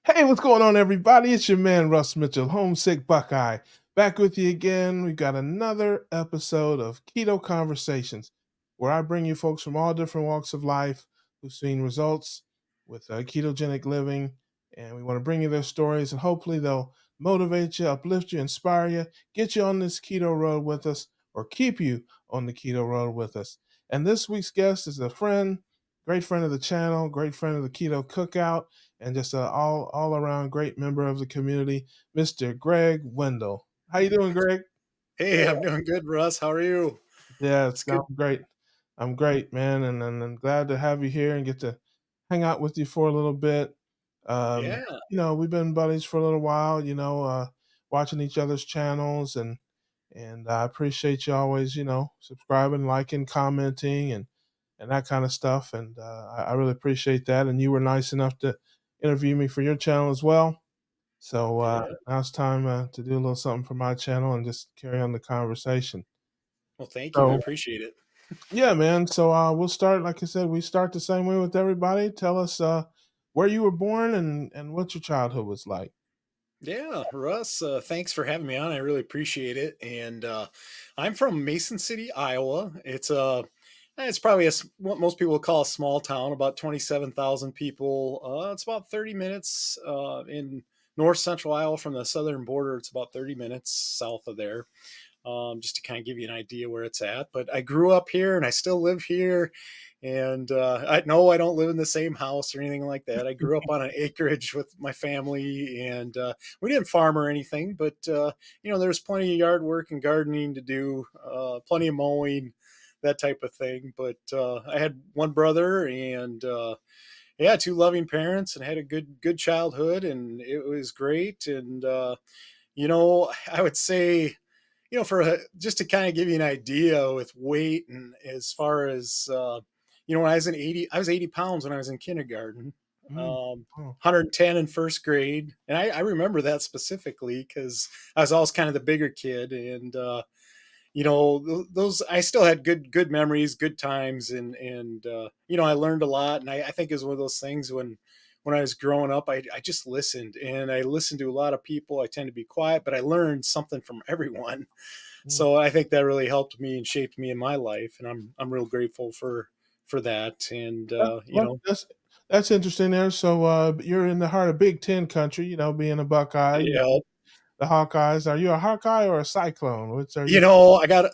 Hey, what's going on, everybody? It's your man, Russ Mitchell, Homesick Buckeye. Back with you again. We've got another episode of Keto Conversations, where I bring you folks from all different walks of life who've seen results with ketogenic living. And we want to bring you their stories, and hopefully they'll motivate you, uplift you, inspire you, get you on this keto road with us, or keep you on the keto road with us. And this week's guest is a friend, great friend of the channel, great friend of the Keto Cookout, and just all around great member of the community, Mr. Greg Wendel. How you doing, Greg? Hey, I'm doing good, Russ. How are you? Yes, It's I'm good. great. I'm great, man, and I'm glad to have you here and get to hang out with you for a little bit. Yeah, We've been buddies for a little while. Watching each other's channels, and I appreciate you always, subscribing, liking, commenting, and that kind of stuff. And I really appreciate that. And you were nice enough to interview me for your channel as well. So yeah. now it's time to do a little something for my channel and just carry on the conversation. Well, thank you. I So appreciate it. yeah, man. So we'll start. Like I said, we start the same way with everybody. Tell us where you were born and what your childhood was like. Yeah, Russ, thanks for having me on. I really appreciate it. And I'm from Mason City, Iowa. It's probably what most people would call a small town, about 27,000 people. It's about 30 minutes in north central Iowa from the southern border. It's about 30 minutes south of there. Just to kind of give you an idea where it's at. But I grew up here and I still live here. And I know I don't live in the same house or anything like that. I grew up on an acreage with my family, and we didn't farm or anything, but there's plenty of yard work and gardening to do, plenty of mowing, that type of thing. But I had one brother, and yeah, two loving parents, and had a good childhood, and it was great. And I would say for just to kind of give you an idea with weight and as far as when I was 80 pounds when I was in kindergarten, Mm. um, Oh, 110 in first grade, and I remember that specifically because I was always kind of the bigger kid, and those I still had good memories, good times, and I learned a lot, and I think it was one of those things when I was growing up, I just listened, and I listened to a lot of people. I tend to be quiet, but I learned something from everyone. mm. So I think that really helped me and shaped me in my life, and I'm real grateful for that. And That's interesting there. So you're in the heart of Big Ten country. Being a Buckeye, yeah, the Hawkeyes. Are you a Hawkeye or a Cyclone? Which are you?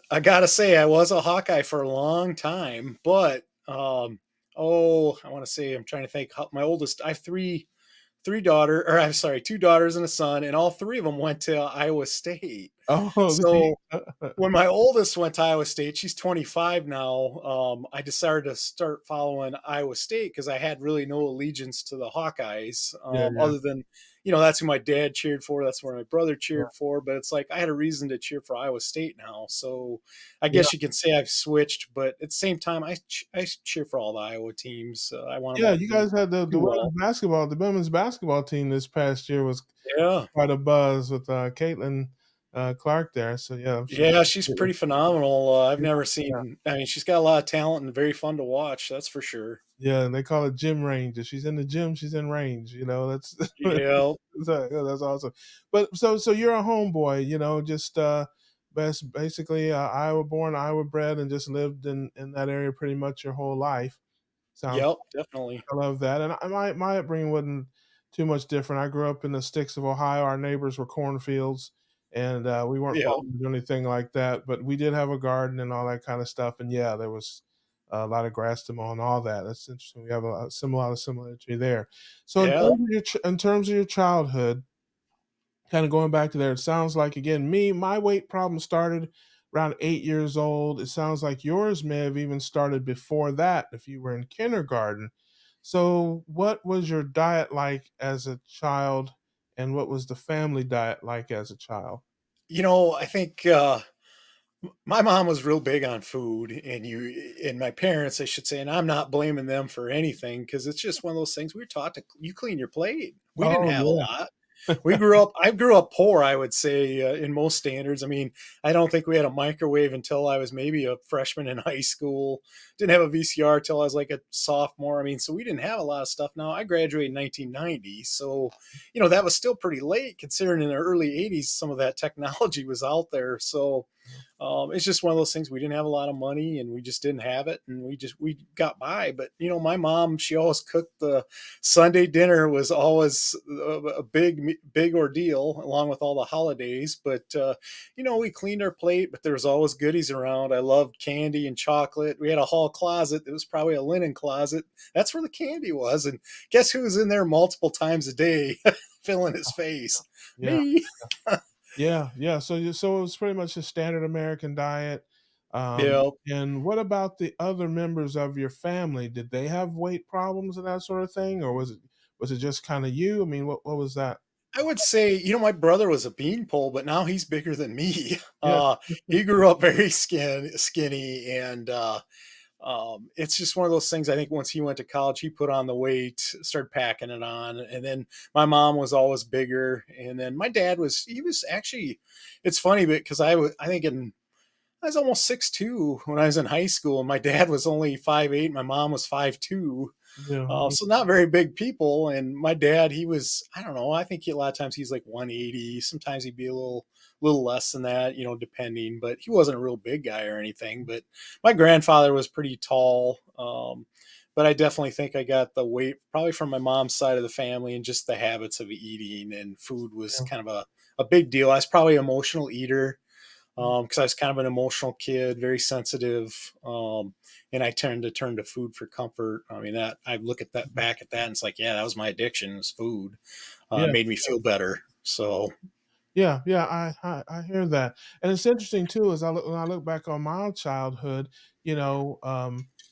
I gotta say I was a Hawkeye for a long time, but I want to say I'm trying to think. My oldest, I have two daughters and a son, and all three of them went to Iowa State. Oh, see, So when my oldest went to Iowa State, she's 25 now. I decided to start following Iowa State because I had really no allegiance to the Hawkeyes, yeah, yeah, other than that's who my dad cheered for. That's where my brother yeah, cheered for. But it's like I had a reason to cheer for Iowa State now. So I yeah. guess you can say I've switched, but at the same time, I cheer for all the Iowa teams. I want them Yeah, all to you guys had the do well. women's basketball. The women's basketball team this past year was Yeah. quite a buzz with Caitlin Clark there. So yeah, I'm sure. Yeah, she's pretty phenomenal. I've Yeah, never yeah, seen. I mean, she's got a lot of talent and very fun to watch. That's for sure. yeah. They call it gym range. If she's in the gym, she's in range. That's Yeah, yeah, that's awesome. But so you're a homeboy. Just basically Iowa born, Iowa bred, and just lived in that area pretty much your whole life. Sounds yep, definitely. I love that. And my upbringing wasn't too much different. I grew up in the sticks of Ohio. Our neighbors were cornfields, and we weren't Yeah, farmers or anything like that. But we did have a garden and all that kind of stuff. And yeah, there was a lot of grass to mow and all that. That's interesting. We have lot of similarity there. So yeah. in terms of your childhood, kind of going back to there, it sounds like again, my weight problem started around 8 years old. It sounds like yours may have even started before that if you were in kindergarten. So, what was your diet like as a child, and what was the family diet like as a child? I think my mom was real big on food, and my parents, I should say, and I'm not blaming them for anything because it's just one of those things we were taught to. You clean your plate. We didn't Oh have a yeah, lot. I grew up poor, I would say, in most standards. I mean, I don't think we had a microwave until I was maybe a freshman in high school. Didn't have a VCR till I was like a sophomore. I mean, so we didn't have a lot of stuff. Now I graduated in 1990, so that was still pretty late considering in the early 80s some of that technology was out there. So it's just one of those things. We didn't have a lot of money, and we just didn't have it, and we got by. But my mom, she always cooked the Sunday dinner was always a big ordeal, along with all the holidays. But we cleaned our plate, but there was always goodies around. I loved candy and chocolate. We had a hall closet. It was probably a linen closet. That's where the candy was. And guess who was in there multiple times a day, filling his face? Yeah. Me. Yeah, yeah. So it was pretty much a standard American diet. Yeah. And what about the other members of your family? Did they have weight problems and that sort of thing, or was it just kind of you? I mean, what was that? I would say, my brother was a beanpole, but now he's bigger than me. Yeah, He grew up very skinny, and it's just one of those things. I think once he went to college, he put on the weight, started packing it on, and then my mom was always bigger, and then my dad he was actually. It's funny because I think I was almost 6'2" when I was in high school, and my dad was only 5'8". My mom was 5'2". yeah, So not very big people. And my dad, he was, I don't know, I think a lot of times he's like 180. Sometimes he'd be a little less than that, depending. But he wasn't a real big guy or anything. But my grandfather was pretty tall. But I definitely think I got the weight probably from my mom's side of the family, and just the habits of eating, and food was yeah. kind of a big deal. I was probably an emotional eater, because I was kind of an emotional kid, very sensitive, and I tend to turn to food for comfort. I mean, that I look at that back at that, and it's like, yeah, that was my addiction, was food. It Yeah. made me feel better. So Yeah, yeah, I hear that, and it's interesting too. As when I look back on my childhood, you know,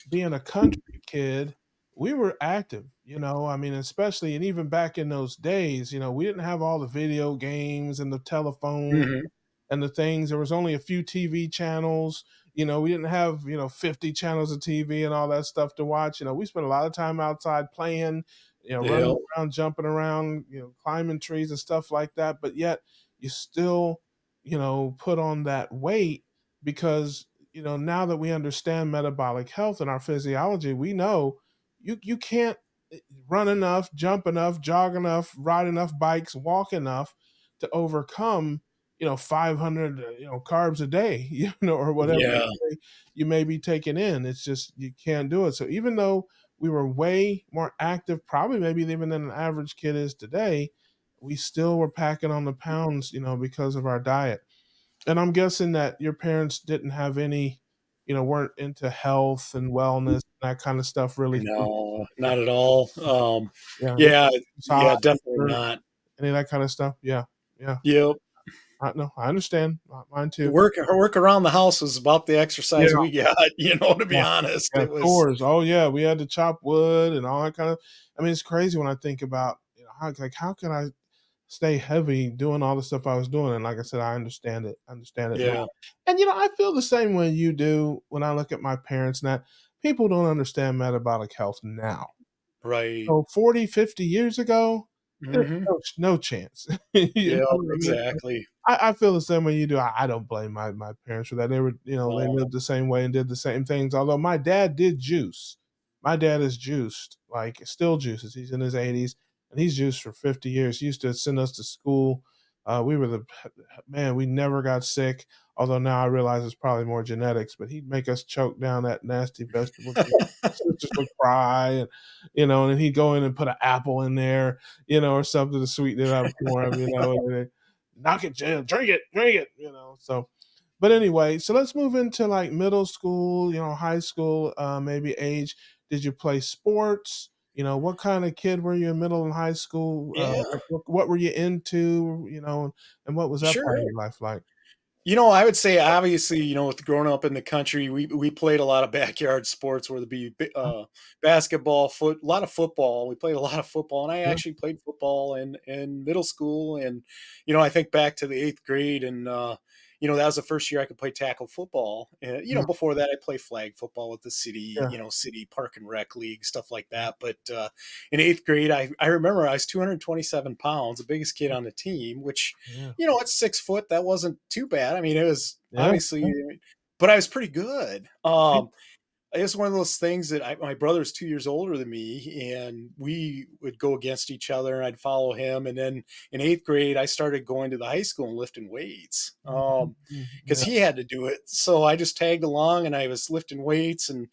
being a country kid, we were active. I mean, especially and even back in those days, we didn't have all the video games and the telephone mhm. and the things. There was only a few TV channels. We didn't have 50 channels of TV and all that stuff to watch. We spent a lot of time outside playing, running Yeah, around, jumping around, climbing trees and stuff like that. But yet you still, put on that weight because now that we understand metabolic health and our physiology, we know you can't run enough, jump enough, jog enough, ride enough bikes, walk enough to overcome 500 carbs a day, or whatever yeah, you may be taking in. It's just you can't do it. So even though we were way more active, probably maybe even than an average kid is today, we still were packing on the pounds, because of our diet. And I'm guessing that your parents didn't have any, weren't into health and wellness, that kind of stuff really. no, not at all. Yeah, they Yeah, massage, yeah, definitely or not. any of that kind of stuff. Yeah, yeah. Yep. I no, I understand. Mine too. Her work around the house was about the Yeah, exercise we got. To be yeah, honest, yeah. it was. Chores. Oh yeah, we had to chop wood and all that kind of. I mean, it's crazy when I think about how can I stay heavy doing all the stuff I was doing. And like I said, I understand it. Understand it now. Yeah, And I feel the same way you do when I look at my parents. That people don't understand metabolic health now. right. So 40, 50 years ago, there's Hmm. no chance. Yeah, What I mean? exactly. I feel the same way you do. I don't blame my parents for that. They were, they No. lived the same way and did the same things. Although my dad did juice. My dad is juiced, like still juices. He's in his 80s and he's juiced for 50 years. He used to send us to school. We were the man, we never got sick. Although now I realize it's probably more genetics, but he'd make us choke down that nasty vegetable juice. My sisters would cry and and then he'd go in and put an apple in there, or something to sweeten it up for him, and knock it down, drink it, So, but anyway, so let's move into like middle school, high school, maybe age. Did you play sports? What kind of kid were you in middle and high school? Yeah, What were you into? And what was that part of sure. your life like? I would say obviously, with growing up in the country, we played a lot of backyard sports, whether it be basketball, a lot of football. We played a lot of football, and I Yeah, actually played football in middle school. And I think back to the eighth grade, and that was the first year I could play tackle football. And, Yeah, before that, I played flag football with the city, yeah, city park and rec league, stuff like that. But in eighth grade, I remember I was 227 pounds, the biggest kid on the team, which, yeah, at 6 foot, that wasn't too bad. I mean, it was yeah, obviously, but I was pretty good. yeah, It's one of those things that my brother's 2 years older than me, and we would go against each other, and I'd follow him. And then in eighth grade, I started going to the high school and lifting weights mhm, mhm, because yeah, he had to do it. So I just tagged along, and I was lifting weights and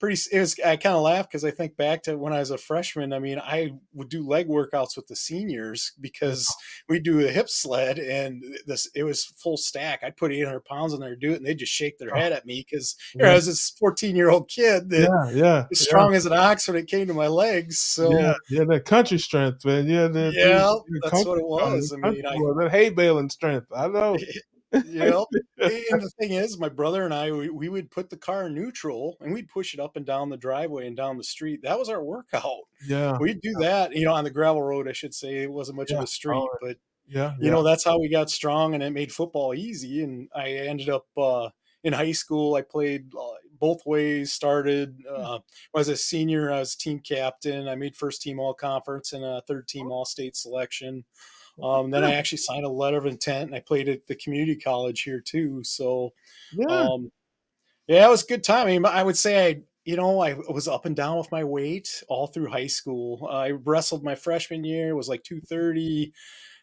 it was, I kind of laugh because I think back to when I was a freshman. I mean, I would do leg workouts with the seniors yeah, because we do a hip sled, and it was full stack. I'd put 800 pounds in there to do it, and they'd just shake their oh, head at me because I yeah, was this 14-year-old kid that yeah, yeah, as yeah, strong as an ox when it came to my legs. yeah, So yeah, that country strength, man. Yeah, yeah, the that's what country it guy, the was. I country mean, boy, that hay baling strength. I know. yep. And the thing is, my brother and I, we would put the car in neutral and we'd push it up and down the driveway and down the street. That was our workout. Yeah, We'd do that, on the gravel road, I should say. It wasn't much of yeah, a street, oh, but yeah, yeah, that's how we got strong, and it made football easy. And I ended up in high school. I played both ways. Started was a senior. I was team captain. I made first team all conference and a third team all state selection. Then I actually signed a letter of intent, and I played at the community college here too. So yeah, um, yeah, it was a good time. I mean, I would say I was up and down with my weight all through high school. I wrestled my freshman year, was like 230.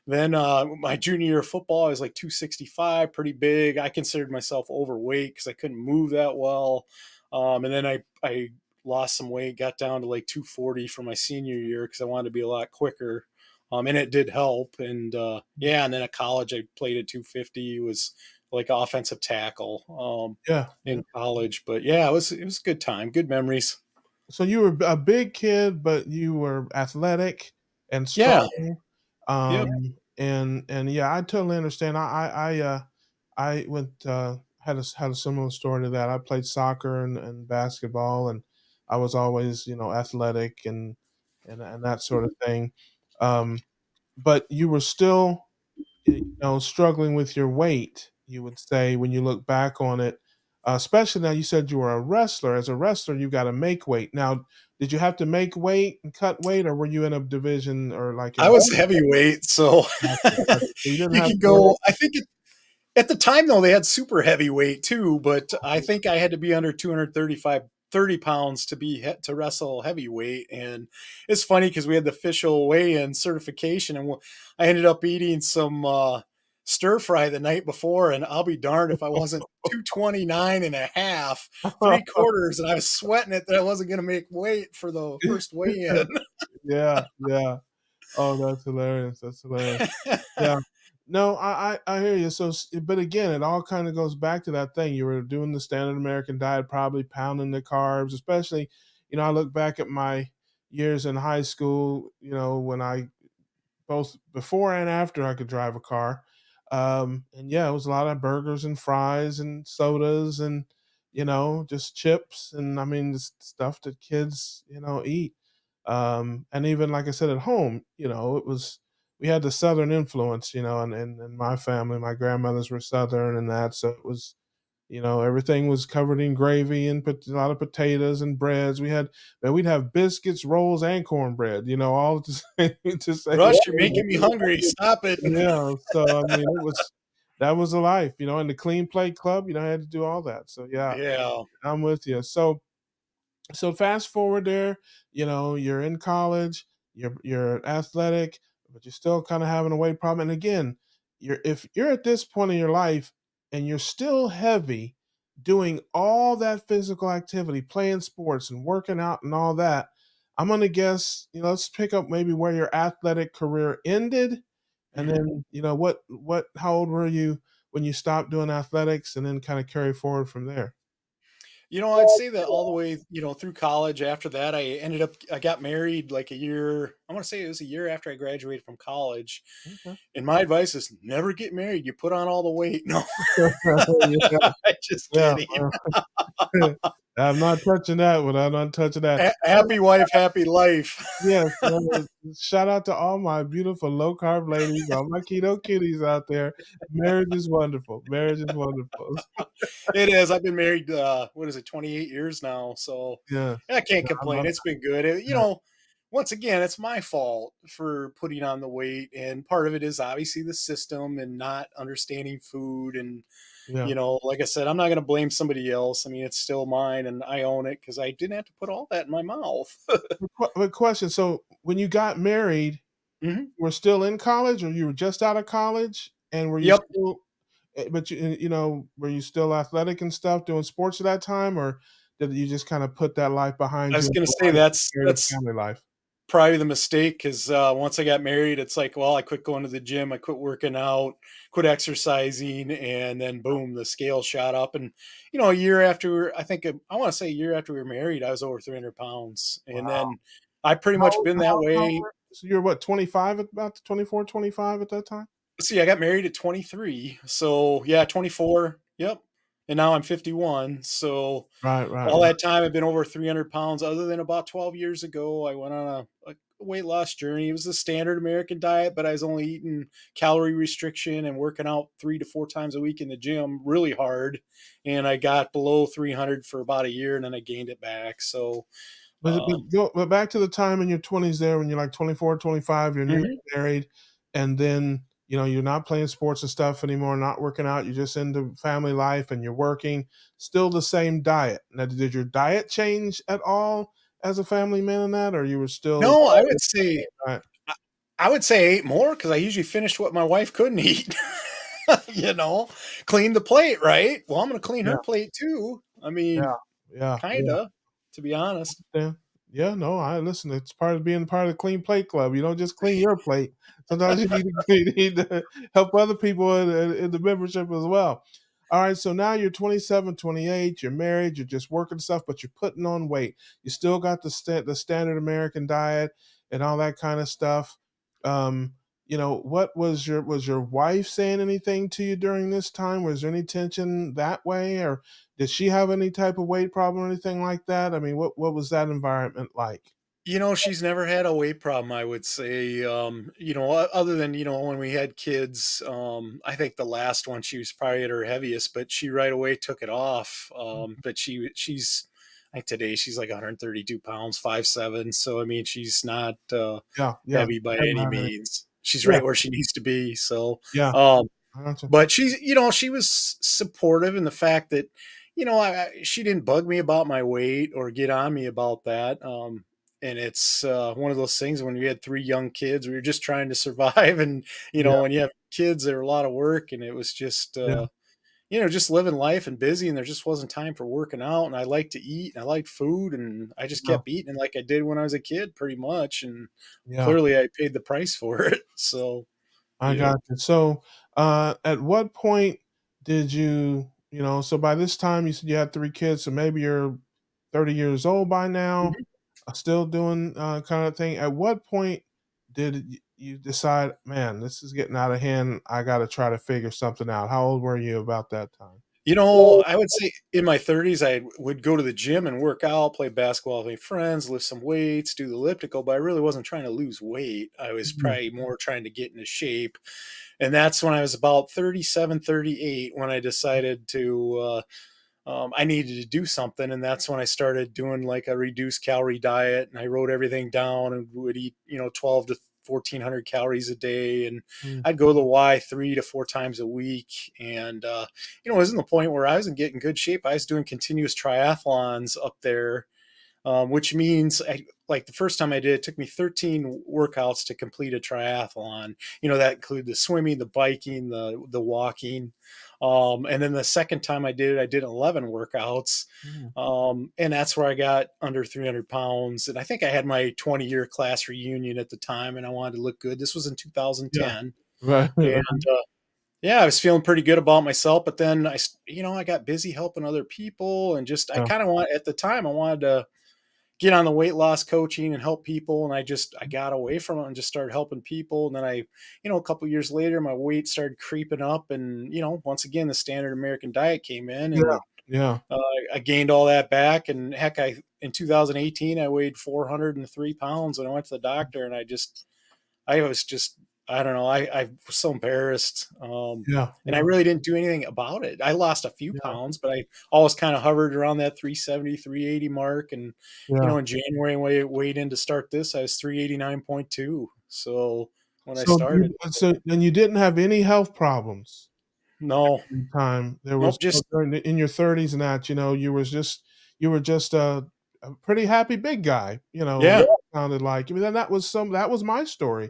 Then my junior year of football, I was like 265, pretty big. I considered myself overweight because I couldn't move that well. And then I lost some weight, got down to like 240 for my senior year because I wanted to be a lot quicker. And it did help. And yeah, and then at college, I played at 250, was like offensive tackle yeah, yeah. in college. But yeah, it was a good time, good memories. So you were a big kid, but you were athletic and Yeah. strong. Yep. And yeah, I totally understand. I went had a similar story to that. I played soccer and basketball, and I was always athletic and that sort of thing. Um, but you were still struggling with your weight, you would say, when you look back on it, especially now you said you were a wrestler. As a wrestler, you got to make weight. Now, did you have to make weight and cut weight, or were you in a division or like in I a was heavyweight, so gotcha, gotcha. So you didn't you have could to worry. go. I think at the time though they had super heavyweight too, but I think I had to be under 235 30 pounds to to wrestle heavyweight. And it's funny because we had the official weigh-in certification, and I ended up eating some stir fry the night before, and I'll be darned if I wasn't 229 and a half, three quarters, and I was sweating it that I wasn't going to make weight for the first weigh-in. Yeah, yeah. Oh, that's hilarious. That's hilarious. Yeah. No, I hear you. So, but again, it all kind of goes back to that thing. You were doing the standard American diet, probably pounding the carbs, especially, I look back at my years in high school, when I both before and after I could drive a car. And yeah, it was a lot of burgers and fries and sodas and, just chips. And I mean, just stuff that kids, eat. And even like I said at home, we had the Southern influence, and my family, my grandmothers were Southern and that. So it was, everything was covered in gravy and a lot of potatoes and breads. We'd have biscuits, rolls, and cornbread. All to say, to say, Rush, you're making me hungry. Stop it. yeah. So I mean, that was a life, and the clean plate club. I had to do all that. So yeah, Yeah. I'm with you. So fast forward there, you're in college, you're athletic, but you're still kind of having a weight problem. And again, if you're at this point in your life and you're still heavy, doing all that physical activity, playing sports and working out and all that, I'm gonna guess, let's pick up maybe where your athletic career ended, and Mhm. then how old were you when you stopped doing athletics, and then kind of carry forward from there. I'd say that all the way, through college. After that, I got married like a year. I want to say it was a year after I graduated from college. Okay. And my advice is never get married. You put on all the weight. No, Yeah, just yeah. kidding. I'm not touching that one. I'm not touching that. Happy wife, happy life. Yes, shout out to all my beautiful low carb ladies, all my keto kitties out there. Marriage is wonderful. Marriage is wonderful. It is. I've been married, what is it, 28 years now. So Yeah, I can't yeah, I complain. love It's been good. that. Once again, it's my fault for putting on the weight. And part of it is obviously the system and not understanding food. And, Yeah. like I said, I'm not going to blame somebody else. I mean, it's still mine and I own it because I didn't have to put all that in my mouth. But question, so when you got married, Mhm. you were still in college or you were just out of college? And were you Yep. still but were you still athletic and stuff doing sports at that time, or did you just kinda put that life I behind you was and going to go say right into married and that's family life? probably the mistake because once I got married, it's like, well, I quit going to the gym, I quit working out, quit exercising, and then boom, the scale shot up. And a year after, I think I want to say a year after we were married, I was over 300 pounds, and Wow. then I pretty much been that How way. so you're what, 25 about 24, 25 at that time? See, I got married at 23, so yeah, 24. Yep, and now I'm 51. So Right, right, all right. that time, I've been over 300 pounds, other than about 12 years ago. I went on a weight loss journey. It was the standard American diet, but I was only eating calorie restriction and working out 3 to 4 times a week in the gym really hard. And I got below 300 for about a year and then I gained it back. So, um, But back to the time in your 20s there when you're like 24, 25, you're newly mhm. married, and then, you're not playing sports and stuff anymore, not working out, you're just into family life and you're working, still the same diet. Now, did your diet change at all as a family man in that, or you were still No, following the same diet? I, I would say I ate more because I usually finished what my wife couldn't eat. you know, clean the plate, right? Well, I'm going to clean Yeah, her plate too. I yeah, mean, yeah, yeah. kinda, to be honest. Yeah. Yeah, no, I listen, it's part of being part of the clean plate club. You don't just clean your plate. Sometimes you need to you need to help other people in the membership as well. All right, so now you're 27, 28, you're married, you're just working stuff, but you're putting on weight. You still got the standard American diet and all that kind of stuff. Um, what was your wife saying anything to you during this time? Was there any tension that way, or did she have any type of weight problem or anything like that? I mean, what was that environment like? She's never had a weight problem, I would say. Other than, when we had kids, I think the last one she was probably at her heaviest, but she right away took it off. But she's I think today she's like 132 pounds, 5'7". So I mean, she's not Yeah, yeah. heavy by any Definitely. means. She's Yeah, right where she needs to be. So yeah. um I gotcha. but she was supportive in the fact that, she didn't bug me about my weight or get on me about that. And it's one of those things when we had three young kids, we were just trying to survive. And, Yeah, when you have kids, they're a lot of work. And it was just, yeah, just living life and busy. And there just wasn't time for working out. And I like to eat and I like food. And I just yeah, kept eating like I did when I was a kid, pretty much. And yeah. clearly I paid the price for it. So, I yeah. got you. So, at what point did so by this time you said you had 3 kids, so maybe you're 30 years old by now, still doing, kind of thing. At what point did you decide, "Man, this is getting out of hand. I gotta try to figure something out." How old were you about that time? I would say in my 30s, I would go to the gym and work out, play basketball with my friends, lift some weights, do the elliptical, but I really wasn't trying to lose weight. I was Mhm. probably more trying to get into shape. And that's when I was about 37, 38 when I decided I needed to do something. And that's when I started doing like a reduced calorie diet. And I wrote everything down and would eat, 12 to 1400 calories a day. And Mm. I'd go to the Y 3 to 4 times a week. And, it was in the point where I wasn't getting good shape. I was doing continuous triathlons up there, which means like the first time I did, it took me 13 workouts to complete a triathlon. That included the swimming, the biking, the walking. And then the second time I did it, I did 11 workouts. Mm. And that's where I got under 300 pounds. And I think I had my 20-year class reunion at the time and I wanted to look good. This was in Yeah. 2010. Right, And right. yeah, I was feeling pretty good about myself, but then I got busy helping other people and just, I Yeah. kind of want, at the time, I wanted to get on the weight loss coaching and help people. And I got away from it and just started helping people. And then a couple years later, my weight started creeping up and, once again, the standard American diet came in Yeah. and Yeah. Uh, I gained all that back, and heck, I in 2018 I weighed 403 pounds, and I went to the doctor, and I was just I don't know I was so embarrassed, Yeah. and I Yeah. really didn't do anything about it. I lost a few Yeah. pounds, but I always kind of hovered around that 370, 380 mark, and Yeah. in January when I weighed in to start this, I was 389.2. So when I So started, and you didn't have any health problems no, time. There was nope, just during in your 30s and that, you were just a pretty happy big guy, yeah, sounded like. I mean, that was my story.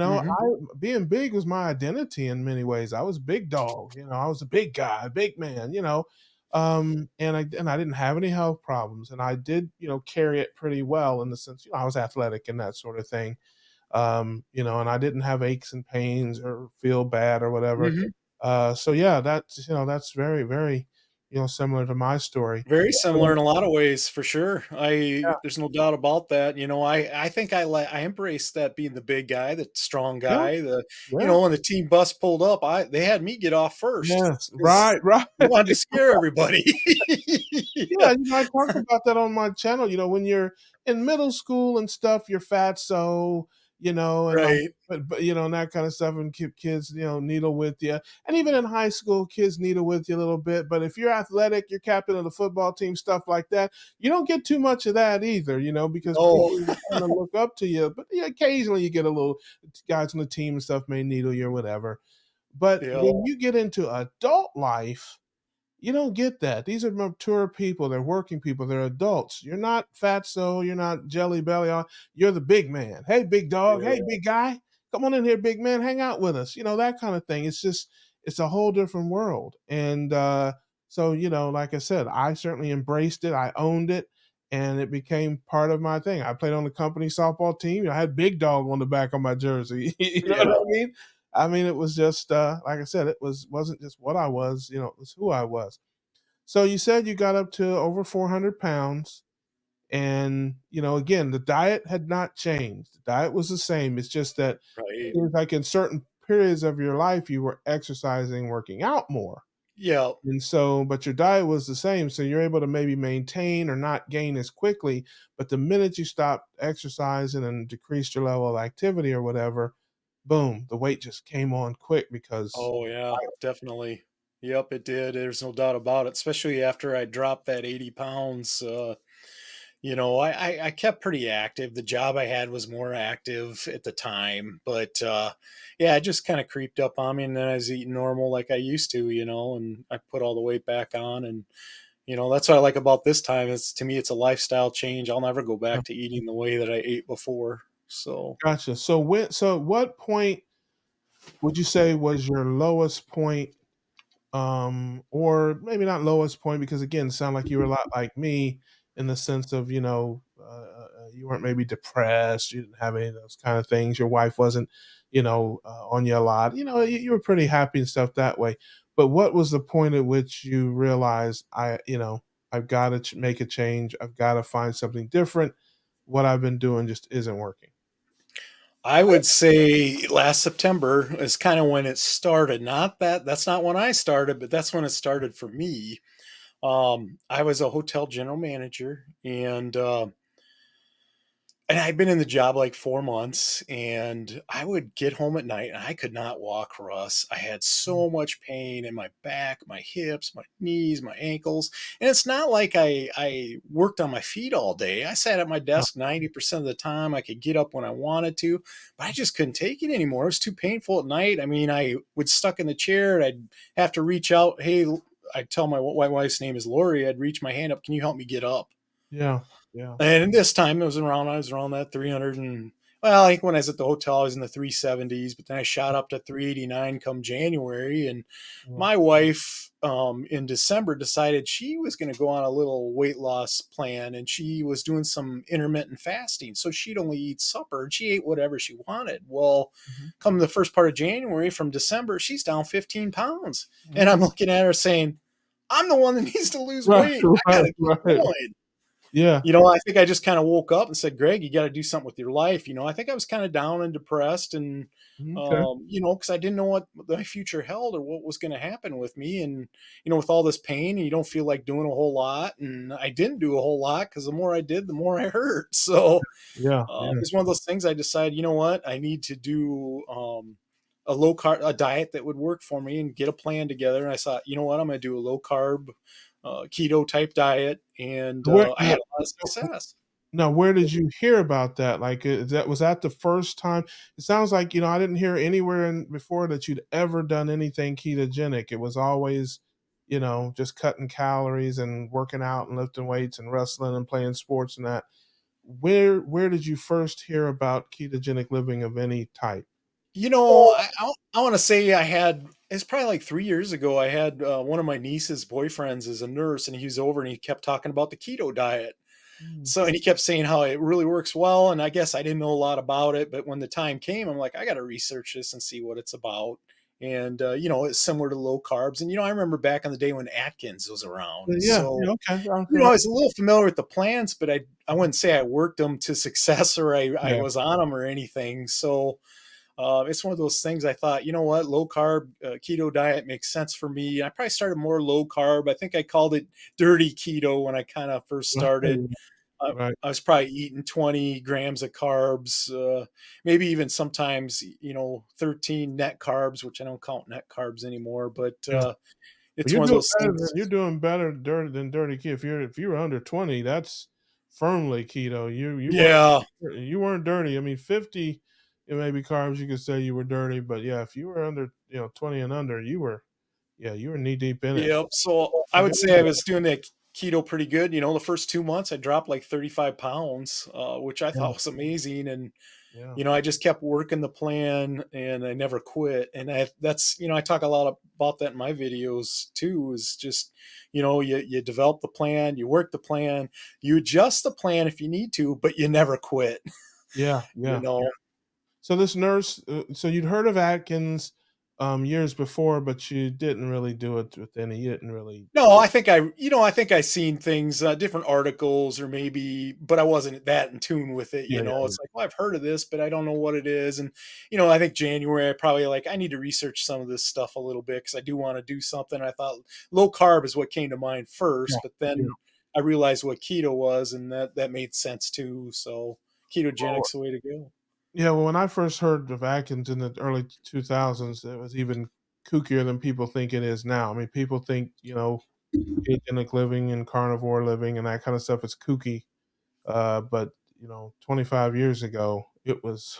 hmm I being big was my identity in many ways. I was big dog, I was a big guy, big man, and I didn't have any health problems, and I did, carry it pretty well in the sense, I was athletic and that sort of thing. And I didn't have aches and pains or feel bad or whatever. hmm So yeah, that's very, very, similar to my story. very But, similar in a lot of ways for sure. yeah, I There's no doubt about that. I think I embraced that being the big guy, the strong yeah, guy. yeah, When the team bus pulled up, I they had me get off first yes, because right, right. we wanted to scare everybody. Yeah, I talked about that on my channel. When you're in middle school and stuff, you're fatso, and like, Right. but and that kind of stuff, and keep kids, needle with you, and even in high school, kids needle with you a little bit. But if you're athletic, you're captain of the football team, stuff like that, you don't get too much of that either, because Oh, people kind of look up to you. But yeah, occasionally you get a little guys on the team and stuff may needle you or whatever. But yeah. when you get into adult life, you don't get that. These are mature people. They're working people. They're adults. You're not fatso. You're not jelly belly. You're the big man. Hey, big dog. Yeah. Hey, big guy. Come on in here, big man. Hang out with us. That kind of thing. It's a whole different world. And so, like I said, I certainly embraced it. I owned it. And it became part of my thing. I played on the company softball team. I had big dog on the back of my jersey. You know what Yeah. I mean? I mean, it was just like I said, wasn't just what I was, it was who I was. So you said you got up to over 400 pounds, and again, the diet had not changed. The diet was the same. It's just that Right. it was like in certain periods of your life, you were exercising, working out more, Yeah. and so, but your diet was the same, so you're able to maybe maintain or not gain as quickly. But the minute you stopped exercising and decreased your level of activity or whatever, boom, the weight just came on quick because Oh, yeah, definitely. Yep, it did. There's no doubt about it, especially after I dropped that 80 pounds. I kept pretty active. The job I had was more active at the time, but yeah, it just kind of creeped up on me. And then I was eating normal like I used to, and I put all the weight back on. And, that's what I like about this time is to me, it's a lifestyle change. I'll never go yeah, back to eating the way that I ate before. So gotcha. So at what point would you say was your lowest point, or maybe not lowest point, because again, it sound like you were a lot like me in the sense of, you weren't maybe depressed, you didn't have any of those kind of things. Your wife wasn't, on you a lot. You were pretty happy and stuff that way. But what was the point at which you realized I've got to make a change. I've got to find something different. What I've been doing just isn't working. I would say last September is kind of when it started. Not that that's not when I started, but that's when it started for me. I was a hotel general manager, and I'd been in the job like 4 months, and I would get home at night and I could not walk, Russ. I had so much pain in my back, my hips, my knees, my ankles. And it's not like I worked on my feet all day. I sat at my Yeah, desk 90% of the time. I could get up when I wanted to, but I just couldn't take it anymore. It was too painful at night. I mean, I would stuck in the chair and I'd have to reach out. Hey, I'd tell my wife's name is Lori. I'd reach my hand up. Can you help me get up? yeah, yeah, And this time I was around that 300 and, well, I think when I was at the hotel, I was in the 370s, but then I shot up to 389 come January. And yeah, my wife, in December decided she was going to go on a little weight loss plan, and she was doing some intermittent fasting. So she'd only eat supper and she ate whatever she wanted. Well, mhm, come the first part of January from December, she's down 15 pounds. And mhm. I'm looking at her saying, I'm the one that needs to lose Right, weight. I got right, to keep right. going. Yeah. I think I just kind of woke up and said, Greg, you got to do something with your life. I think I was kind of down and depressed and, Okay. because I didn't know what my future held or what was going to happen with me. And, with all this pain, and you don't feel like doing a whole lot. And I didn't do a whole lot because the more I did, the more I hurt. So Yeah. Yeah. it's one of those things I decided, you know what, I need to do a low carb, a diet that would work for me and get a plan together. And I thought, you know what, I'm going to do a low carb, keto type diet. And Where I had a lot of success. now, where did you hear about that? Like, was that the first time? It sounds like, I didn't hear anywhere before that you'd ever done anything ketogenic. It was always, just cutting calories and working out and lifting weights and wrestling and playing sports and that. Where did you first hear about ketogenic living of any type? I want to say it's probably like 3 years ago. I had one of my niece's boyfriends is a nurse, and he was over and he kept talking about the keto diet. Mm. So, and he kept saying how it really works well. And I guess I didn't know a lot about it, but when the time came, I'm like, I got to research this and see what it's about. And, it's similar to low carbs. And, I remember back in the day when Atkins was around. Yeah, So, yeah, okay, okay. I was a little familiar with the plants, but I wouldn't say I worked them to success or I Yeah, was on them or anything. So, it's one of those things I thought, you know what, low carb keto diet makes sense for me. I probably started more low carb. I think I called it dirty keto when I kind of first started. right, I, right, I was probably eating 20 grams of carbs, maybe even sometimes, 13 net carbs, which I don't count net carbs anymore. But yeah. But it's one of those things. you're doing better than dirty keto. If you're under 20, that's firmly keto. Yeah. You weren't dirty. I mean, 50, it may be carbs. You could say you were dirty, but yeah, if you were under 20 and under, you were knee deep in it. Yep. So I would say I was doing that keto pretty good. The first 2 months I dropped like 35 pounds, which I Yeah, thought was amazing. And yeah, I just kept working the plan and I never quit. And I talk a lot about that in my videos too, is just, you develop the plan, you work the plan, you adjust the plan if you need to, but you never quit, yeah, you yeah. know? So this nurse, so you'd heard of Atkins years before, but you didn't really do it with any. You didn't really. No, I think I seen things, different articles or maybe, but I wasn't that in tune with it. Yeah, yeah, It's like, well, I've heard of this, but I don't know what it is. And, I think January, I probably like, I need to research some of this stuff a little bit because I do want to do something. I thought low carb is what came to mind yeah, first, but yeah. then I realized what keto was and that made sense too. So Well, ketogenic's the way to go. yeah, well, when I first heard of Atkins in the early 2000s, it was even kookier than people think it is now. I mean, people think, ketogenic living and carnivore living and that kind of stuff is kooky. But 25 years ago, it was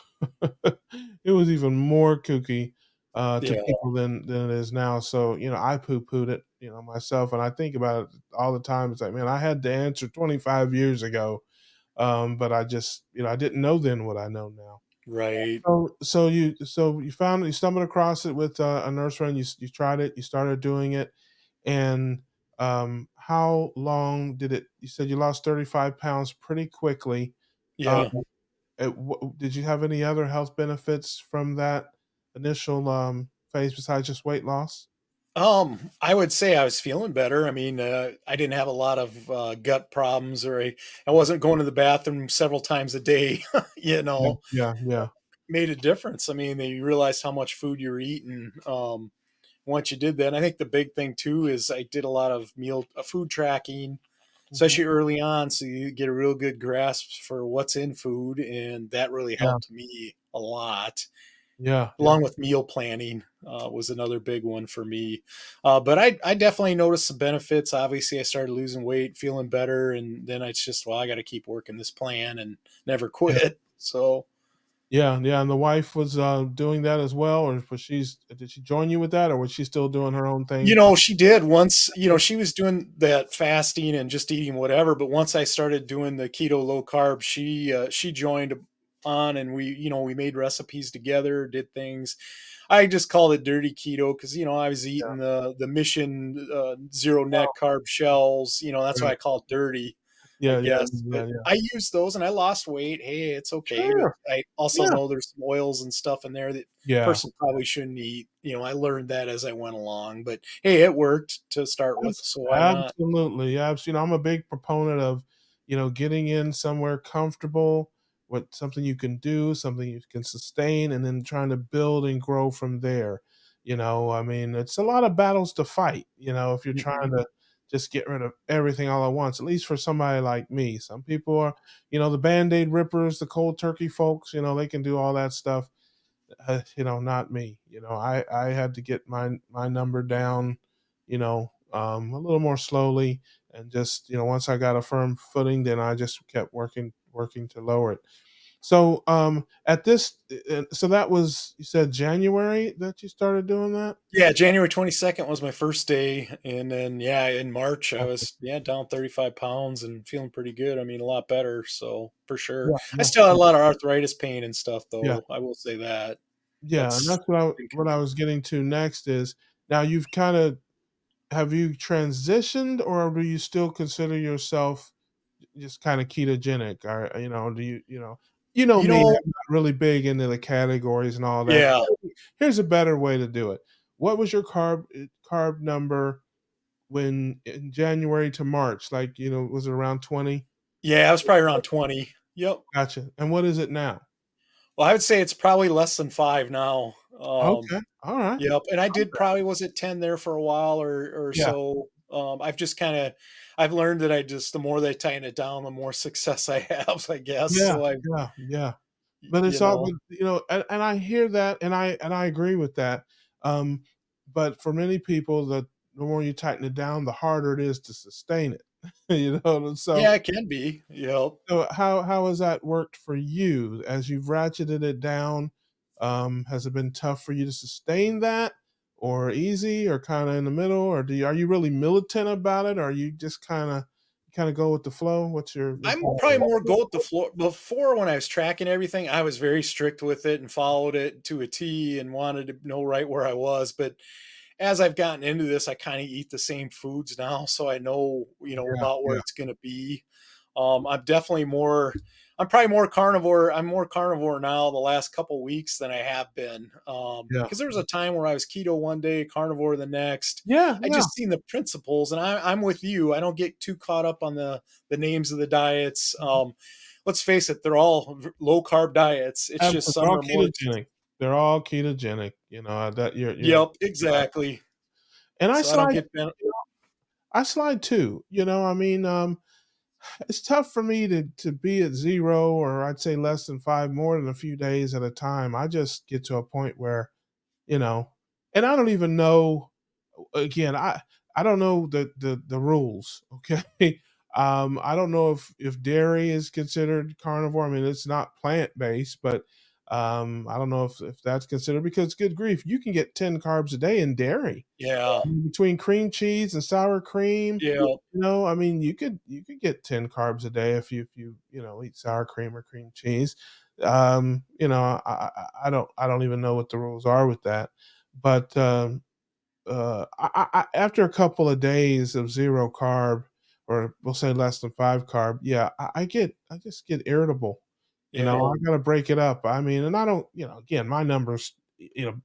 it was even more kooky to Yeah. people than it is now. So, I poo-pooed it, myself, and I think about it all the time. It's like, man, I had the answer 25 years ago, but I just, I didn't know then what I know now. Right. You stumbled across it with a nurse friend. You tried it. You started doing it, and how long did it? You said you lost 35 pounds pretty quickly. Um, Yeah. did you have any other health benefits from that initial phase besides just weight loss? I would say I was feeling better. I mean, I didn't have a lot of gut problems, or I wasn't going to the bathroom several times a day. you Yeah, know, yeah, yeah, Made a difference. I mean, you realized how much food you're eating once you did that. And I think the big thing too is I did a lot of meal food tracking, mhm, especially early on, so you get a real good grasp for what's in food, and that really yeah, helped me a lot yeah, yeah, along with meal planning was another big one for me. But I definitely noticed some benefits. Obviously, I started losing weight, feeling better, and then it's just, well, I got to keep working this plan and never yeah. quit. So Yeah, yeah, and the wife was, doing that as well, or was did she join you with that, or was she still doing her own thing? She did once, she was doing that fasting and just eating whatever. But once I started doing the keto low carb, she joined on, and we made recipes together, did things. I just called it dirty keto because I was Yeah, eating the Mission zero net wow, carb shells. That's why right. I call it dirty, I Yeah, yeah, guess. yeah, But yeah. I used those and I lost weight. Hey, it's okay. But Sure, I also yeah, know there's some oils and stuff in there that yeah. person probably shouldn't eat. I learned that as I went along. But hey, it worked to start with, so why not? Absolutely, I'm a big proponent of, getting in somewhere comfortable, what something you can do, something you can sustain, and then trying to build and grow from there. I mean, it's a lot of battles to fight, if you're trying Mhm. to just get rid of everything all at once, at least for somebody like me. Some people are, the band-aid rippers, the cold turkey folks, they can do all that stuff. Not me. I had to get my number down, a little more slowly, and just once I got a firm footing, then I just kept working to lower it. So at this, so that was, you said January that you started doing that. Yeah, January 22nd was my first day, and then, yeah, in March, I Okay. was, yeah, down 35 pounds and feeling pretty good. I mean, a lot better, so for sure. Yeah, I yeah, still had a yeah, lot of arthritis pain and stuff, yeah, though, I will say that. yeah. And That's that's what I been what I con was getting to next is, now you've kind of, have you transitioned, or do you still consider yourself just kind of ketogenic? Or do you know you me, know I'm not really big into the categories and all that. Yeah. Here's a better way to do it. What was your carb number when in January to March? Like, was it around 20? Yeah, I was probably around 20. Yep. Gotcha. And what is it now? Well, I would say it's probably less than 5 now. Okay. All right. Yep, and I did probably was at 10 there for a while or Yeah. so. I've just kinda I've learned that the more that I tighten it down, the more success I have, I guess, Yeah. so I Yeah. Yeah. But you it's all know good, and I hear that, and I agree with that. Um, but for many people, the more you tighten it down, the harder it is to sustain it. And Yeah, it can be, yep. so how has that worked for you as you've ratcheted it down? Has it been tough for you to sustain that, or easy, or kind of in the middle, or are you really militant about it, or are you just kind of go with the flow? What's your I'm thought probably on more go with the floor. Before, when I was tracking everything, I was very strict with it and followed it to a T and wanted to know right where I was, but as I've gotten into this, I kinda eat the same foods now, so I know, Yeah, about where yeah, it's gonna be. I'm definitely more I'm probably more carnivore. I'm more carnivore now the last couple weeks than I have been. yeah, Because there was a time where I was keto one day, carnivore the next. yeah, I yeah. just seen the principles, and I'm with you. I don't get too caught up on the names of the diets. Let's face it, they're all low carb diets. It's just They're some all are more. ketogenic. They're all ketogenic. That you're Yep, exactly. and So I don't get bent. I slide too. I mean, it's tough for me to be at 0, or I'd say less than 5 more than a few days at a time. I just get to a point where, you know and I don't even know, again, I don't know the rules, okay? I don't know if dairy is considered carnivore. I mean, it's not plant-based, but, I don't know if that's considered, because good grief, you can get 10 carbs a day in dairy. Yeah, Between cream cheese and sour cream, yeah, I mean, you could get 10 carbs a day if you eat sour cream or cream cheese. I don't even know what the rules are with that, but after a couple of days of 0 carb, or we'll say less than 5 carb, yeah, I just get irritable. yeah, I gotta break it up. I mean, and I don't, again, my numbers,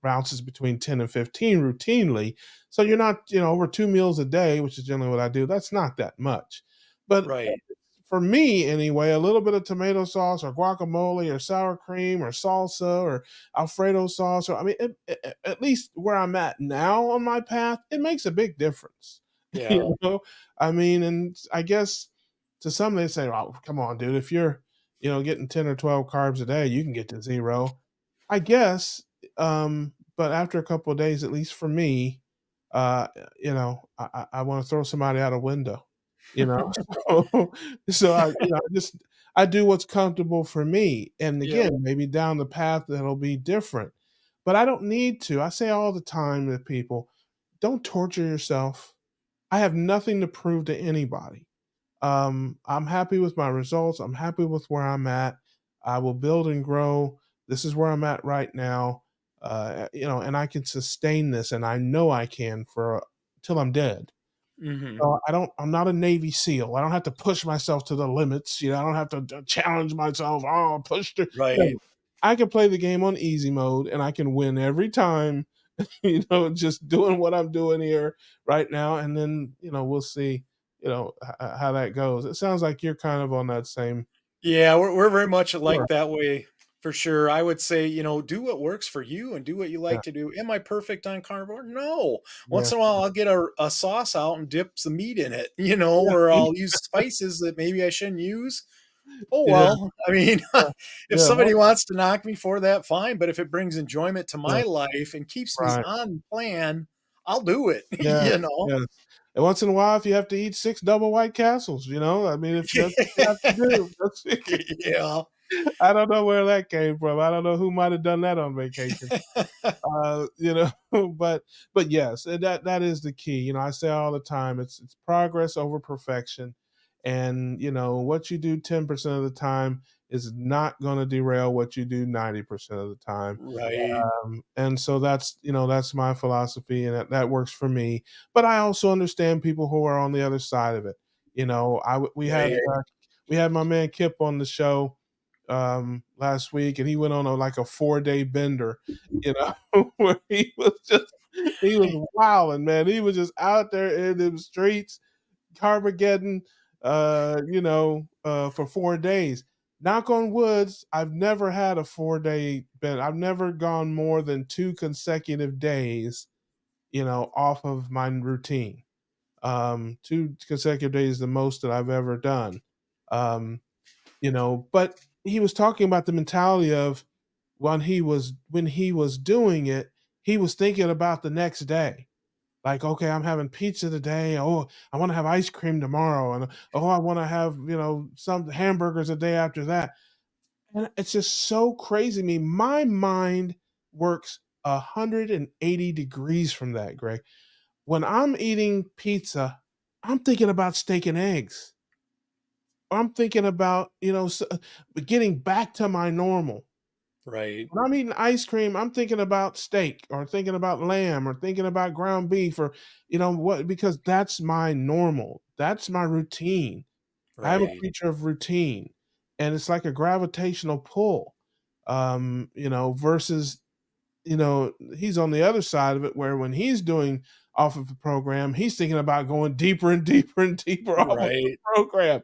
bounces between 10 and 15 routinely. So you're not, over 2 meals a day, which is generally what I do. That's not that much. But right. for me anyway, a little bit of tomato sauce or guacamole or sour cream or salsa or Alfredo sauce, or I mean, at least where I'm at now on my path, it makes a big difference. Yeah, you know, I mean, and I guess to some they say, "Oh, come on, dude, if you're getting 10 or 12 carbs a day, you can get to 0." I guess, but after a couple of days, at least for me, uh, I want to throw somebody out a window. You know, so, I do what's comfortable for me, and yep, again, maybe down the path that'll be different, but I don't need to. I say all the time to people, don't torture yourself. I have nothing to prove to anybody. I'm happy with my results. I'm happy with where I'm at. I will build and grow. This is where I'm at right now. And I can sustain this, and I know I can for till I'm dead. mhm, So I'm not a Navy SEAL. I don't have to push myself to the limits. I don't have to challenge myself. Oh, push through. No, right. I can play the game on easy mode, and I can win every time. Just doing what I'm doing here right now, and then we'll see. how that goes. It sounds like you're kind of on that same. Yeah, we're very much Sure. like that way for sure. I would say, do what works for you and do what you Yeah. like to do. Am I perfect on carnivore? No. Once Yeah. in a while, I'll get a sauce out and dip some meat in it, Yeah. or I'll use spices that maybe I shouldn't use. Oh, Yeah. well, I mean, Yeah. if Yeah. somebody wants to knock me for that, fine. But if it brings enjoyment to Yeah. my life and keeps me Right. on plan, I'll do it, Yeah. Yeah. And once in a while, if you have to eat 6 double White Castles, I mean, if that's what you have to do, that's Yeah. I don't know where that came from. I don't know who might have done that on vacation. But yes, and that is the key. I say all the time, it's progress over perfection, and what you do 10% of the time is not going to derail what you do 90% of the time. Right. And so that's my philosophy, and that works for me. But I also understand people who are on the other side of it. Right. We had my man Kip on the show last week, and he went on like a 4-day bender, where he was wilding, man. He was just out there in the streets, Carmageddon, for 4 days. Knock on woods, I've never had a 4-day bend. I've never gone more than 2 consecutive days, off of my routine. 2 consecutive days is the most that I've ever done. Um, but he was talking about the mentality of when he was doing it, he was thinking about the next day. Like, okay, I'm having pizza today. Oh, I want to have ice cream tomorrow, and oh, I want to have some hamburgers a day after that. And it's just so crazy to me. My mind works 180 degrees from that, Greg. When I'm eating pizza, I'm thinking about steak and eggs. I'm thinking about getting back to my normal. Right. When I'm eating ice cream, I'm thinking about steak or thinking about lamb or thinking about ground beef or what, because that's my normal. That's my routine. I am a Right. creature of routine, and it's like a gravitational pull. Versus he's on the other side of it where when he's doing off of the program, he's thinking about going deeper and deeper and deeper off of the Right. program.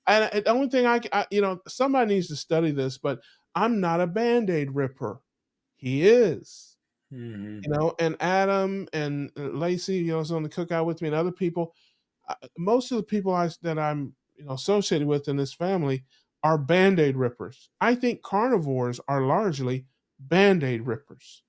And the only thing somebody needs to study this, but I'm not a Band-Aid ripper. He is, Mhm. and Adam and Lacey, is on the cookout with me, and other people. Most of the people that I'm associated with in this family are Band-Aid rippers. I think carnivores are largely Band-Aid rippers.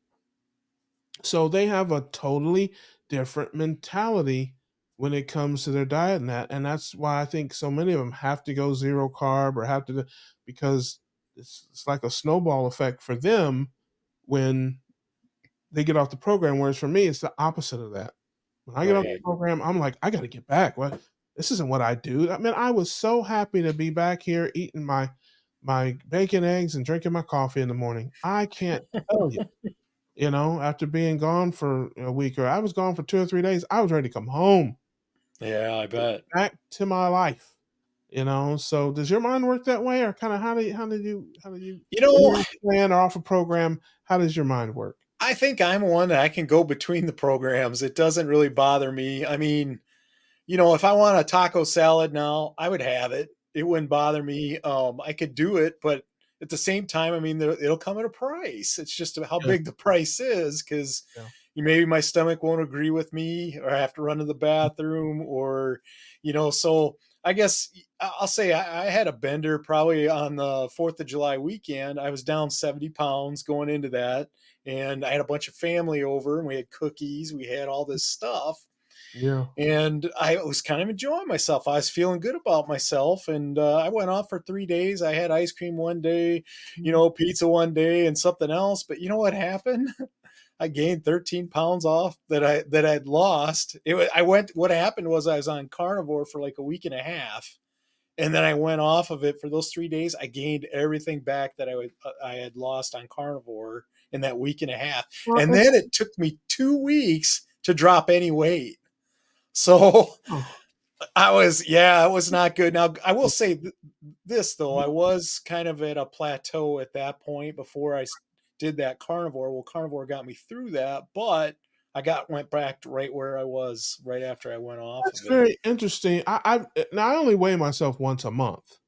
So they have a totally different mentality when it comes to their diet and that's why I think so many of them have to go zero carb or have to because it's like a snowball effect for them when they get off the program. Whereas for me, it's the opposite of that. When I get off the Right. program, I'm like, I got to get back. What? This isn't what I do. I mean, I was so happy to be back here eating my bacon, eggs, and drinking my coffee in the morning. I can't tell you. After being gone for a week or I was gone for 2 or 3 days, I was ready to come home, Yeah, I bet. back to my life. So does your mind work that way, or kind of how do you You when know, you're off plan or off a program? How does your mind work? I think I'm one that I can go between the programs. It doesn't really bother me. I mean, if I want a taco salad now, I would have it. It wouldn't bother me. I could do it, but at the same time, I mean, it'll come at a price. It's just how Yeah, big the price is because yeah, maybe my stomach won't agree with me, or I have to run to the bathroom, or So I guess I'll say I had a bender probably on the 4th of July weekend. I was down 70 pounds going into that, and I had a bunch of family over, and we had cookies, we had all this stuff, yeah. and I was kind of enjoying myself. I was feeling good about myself, and I went off for 3 days. I had ice cream one day, Mhm. pizza one day, and something else. But you know what happened? I gained 13 pounds off that I'd lost. I went. What happened was I was on carnivore for like a week and a half, and then I went off of it for those 3 days. I gained everything back that I had lost on carnivore in that week and a half, Well, and then it took me 2 weeks to drop any weight. So oh, it was not good. Now, I will say this though, I was kind of at a plateau at that point before did that carnivore. Well, carnivore got me through that, but I got went back to right where I was right after I went off That's of it. very interesting. Now I only weigh myself once a month,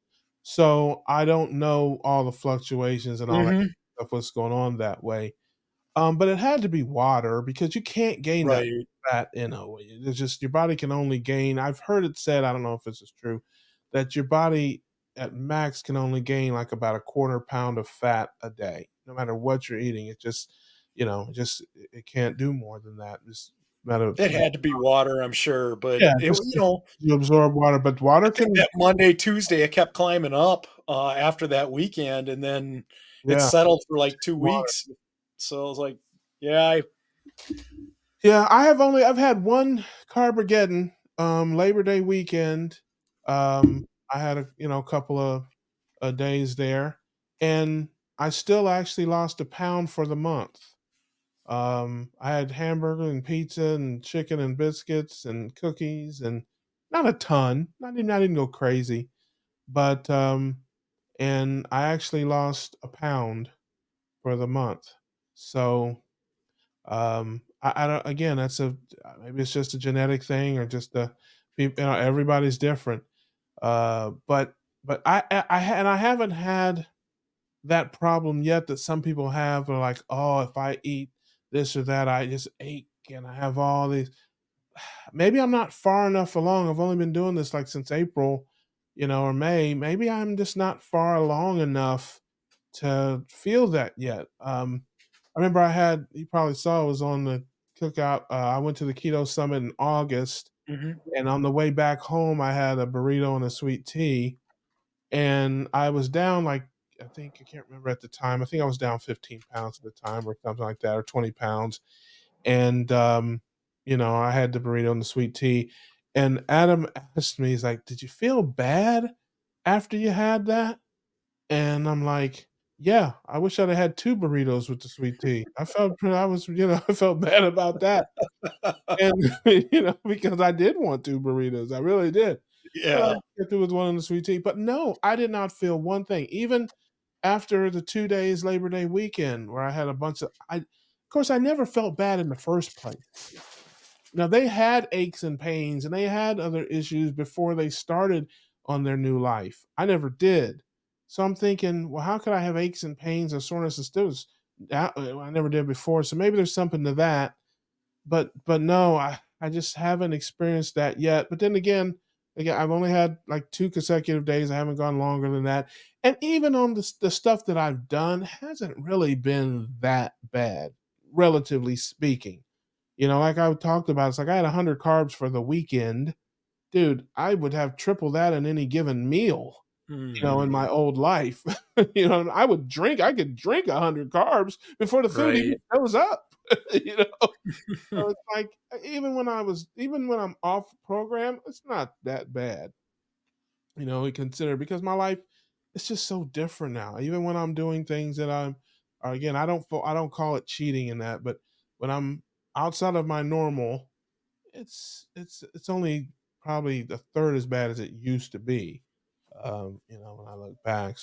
so I don't know all the fluctuations and all that Mhm. stuff, what's going on that way. But it had to be water because you can't gain that Right. fat in a way. It's just your body can only gain. I've heard it said, I don't know if this is true, that your body at max can only gain like about a quarter pound of fat a day, no matter what you're eating. It just, it can't do more than that. Just matter of It had to be water, I'm sure, but yeah, it just you know, you absorb water, but I water think can that Monday, Tuesday, it kept climbing up, after that weekend, and then it yeah, settled for, like, 2 water. weeks. So, I was like, "Yeah, I." Yeah, I've had one Carbogeddon, Labor Day weekend. I had couple of, days there, and I still actually lost a pound for the month. I had hamburger and pizza and chicken and biscuits and cookies and not a ton. I didn't go crazy, but, and I actually lost a pound for the month. So, I don't again, that's a maybe it's just a genetic thing or just a everybody's different. But I haven't had that problem yet that some people have. They're like, "Oh, if I eat this or that, I just ache and I have all these." Maybe I'm not far enough along. I've only been doing this like since April, or May. Maybe I'm just not far along enough to feel that yet. I remember you probably saw, I was on the cookout. I went to the Keto Summit in August, Mhm, and on the way back home, I had a burrito and a sweet tea, and I was down like I can't remember at the time. I think I was down 15 pounds at the time, or something like that, or 20 pounds. And I had the burrito and the sweet tea. And Adam asked me, he's like, "Did you feel bad after you had that?" And I'm like, "Yeah, I wish I'd have had 2 burritos with the sweet tea." I was, I felt bad about that. And, because I did want 2 burritos, I really did. But I yeah. kept it with 1 and the sweet tea. But no, I did not feel one thing. Even after the 2 days Labor Day weekend where I had a bunch of course, I never felt bad in the first place. Now they had aches and pains and they had other issues before they started on their new life. I never did. So I'm thinking, well, how could I have aches and pains and soreness and stiffness? I never did before. So maybe there's something to that. But no, I just haven't experienced that yet. But then again, I've only had like 2 consecutive days. I haven't gone longer than that. And even on the stuff that I've done hasn't really been that bad, relatively speaking. Like I talked about, it's like I had 100 carbs for the weekend. Dude, I would have triple that in any given meal, in Mhm. my old life. And I could drink 100 carbs before the food even Right. shows up. you know? So it's like even when I'm off program, it's not that bad, we consider because my life it's just so different now. Even when I'm doing things that again, I don't call it cheating in that, but when I'm outside of my normal, it's only probably a third as bad as it used to be. When I look back.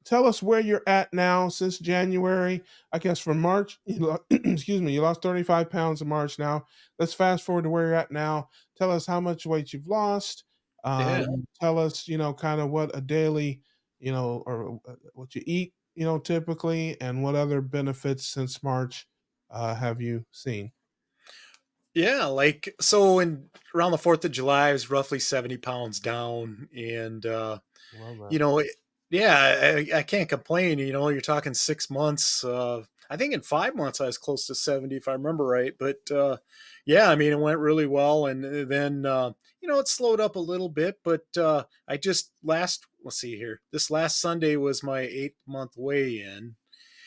Tell us where you're at now since January. I guess from March, excuse me, you lost 35 pounds in March now. Let's fast forward to where you're at now. Tell us how much weight you've lost. Yeah. Tell us, kind of what a daily, or what you eat, typically, and what other benefits since March have you seen? Yeah, like, so in around the 4th of July, I was roughly 70 pounds down, and, Love you that. know, yeah, I can't complain, you're talking 6 months, I think in 5 months, I was close to 70 if I remember right, but, yeah, I mean, it went really well, and then, it slowed up a little bit, but, I just let's see here, this last Sunday was my 8th-month weigh-in,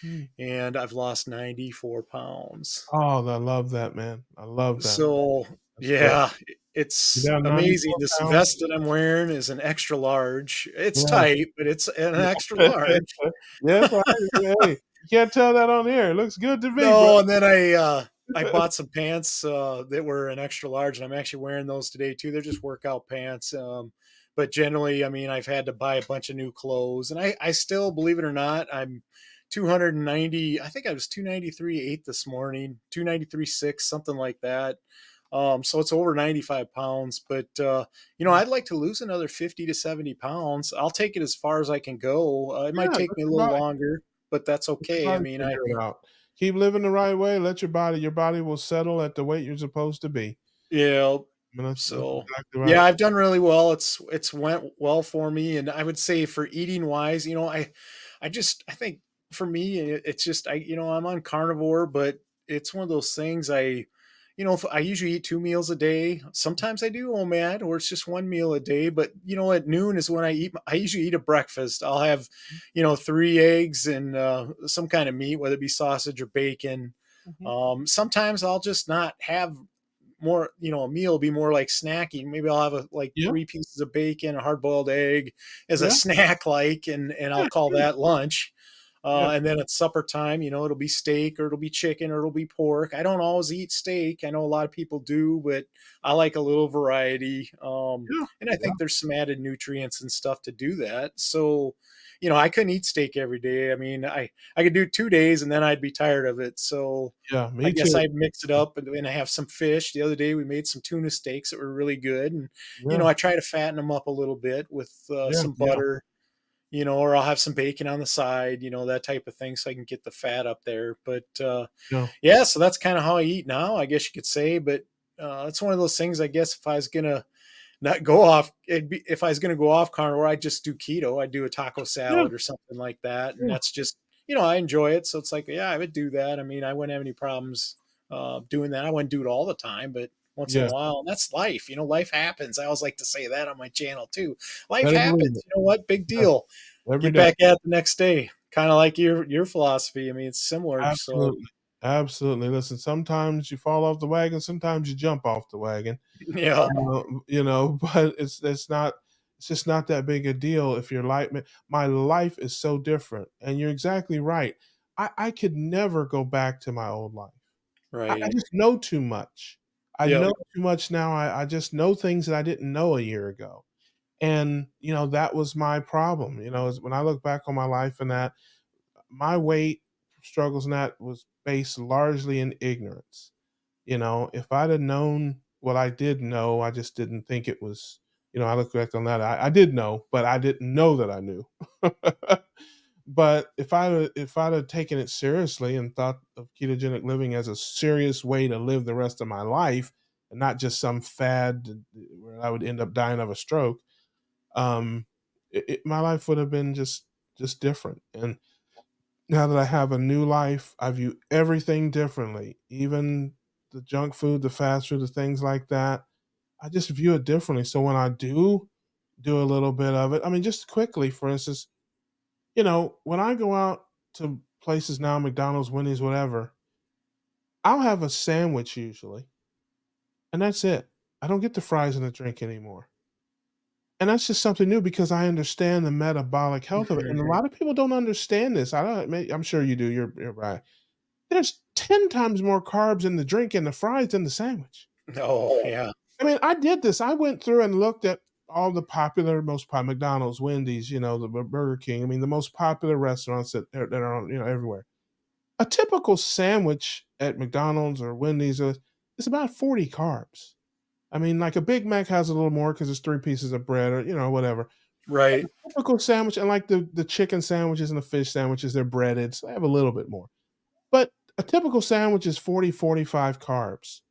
Hmm. and I've lost 94 pounds. Oh, I love that, man. I love that. So, That's great. yeah, You it's down amazing. 94 This pounds. vest that I'm wearing is an extra large. It's Yeah. tight, but it's an extra Yeah. large. Yes, hey, you can't tell that on air. It looks good to me, bro. No, and then I bought some pants, that were an extra large, and I'm actually wearing those today too. They're just workout pants, but generally, I mean, I've had to buy a bunch of new clothes, and I still, believe it or not, I'm 290. I think I was 293.8 this morning, 293.6, something like that. So it's over 95 pounds. But Mm. I'd like to lose another 50 to 70 pounds. I'll take it as far as I can go. It Yeah, might take let me a your little body longer, but that's let your okay. I body mean, figure it out. Keep living the right way, let your body will settle at the weight you're supposed to be. yeah. I mean, that's So, exactly yeah, right. I've done really well. It's went well for me, and I would say for eating wise, I think for me it's just I'm on carnivore, but it's one of those things if I usually eat 2 meals a day. Sometimes I do OMAD, or it's just 1 meal a day. But at noon is when I usually eat a breakfast. I'll have 3 eggs and some kind of meat, whether it be sausage or bacon. Mhm. Sometimes I'll just not have more, a meal be more like snacking. Maybe I'll have like Yeah, 3 pieces of bacon, a hard boiled egg as a yeah, snack, like, and I'll yeah, call sure. that lunch. Yeah, And then at supper time, it'll be steak or it'll be chicken or it'll be pork. I don't always eat steak. I know a lot of people do, but I like a little variety. yeah, And I yeah, think there's some added nutrients and stuff to do that. So, I couldn't eat steak every day. I mean, I could do 2 days and then I'd be tired of it. So yeah, I me guess too. I mix it up and I have some fish. The other day we made some tuna steaks that were really good. And, Yeah, I try to fatten them up a little bit with yeah, some yeah, butter, or I'll have some bacon on the side, that type of thing so I can get the fat up there. But yeah, yeah, so that's kind of how I eat now, I guess you could say. But it's one of those things, I guess, if I was going to not go off, if I was going to go off carnivore, I'd just do keto. I'd do a taco yeah, salad or something like that. And yeah, that's just, I enjoy it. So it's like, yeah, I would do that. I mean, I wouldn't have any problems doing that. I wouldn't do it all the time, but once in a yeah. while, and that's life. Life happens. I always like to say that on my channel too. Life Better believe happens. it. You know what? Big Yeah, deal. every Get day. back at it the next day. Kind of like your philosophy. I mean, it's similar. So Absolutely. Absolutely. Listen, sometimes you fall off the wagon, sometimes you jump off the wagon. yeah, But it's just not that big a deal if your life my life is so different. And you're exactly right. I could never go back to my old life. I right. just know too much. I Yep. know too much now. I just know things that I didn't know a year ago. And, that was my problem. Is when I look back on my life and that my weight struggles and that was based largely in ignorance. If I'd have known what I did know, I just didn't think it was, I look back on that. I did know, but I didn't know that I knew. But if I'd have taken it seriously and thought of ketogenic living as a serious way to live the rest of my life and not just some fad where I would end up dying of a stroke, um, my life would have been just different. And now that I have a new life, I view everything differently. Even the junk food, the fast food, the things like that, I just view it differently. So when I do a little bit of it, I mean, just quickly, for instance, when I go out to places now, McDonald's, Wendy's, whatever, I'll have a sandwich usually, and that's it. I don't get the fries and the drink anymore. And that's just something new because I understand the metabolic health of it. And a lot of people don't understand this. I'm sure you do. You're right. There's 10 times more carbs in the drink and the fries than the sandwich. Oh, yeah. I mean, I did this. I went through and looked at all the most popular McDonald's, Wendy's, the Burger King. I mean, the most popular restaurants that are on, everywhere. A typical sandwich at McDonald's or Wendy's is about 40 carbs. I mean, like a Big Mac has a little more because it's 3 pieces of bread or whatever. But Right. a typical sandwich, and like the chicken sandwiches and the fish sandwiches, they're breaded, so they have a little bit more. But a typical sandwich is 40, 45 carbs,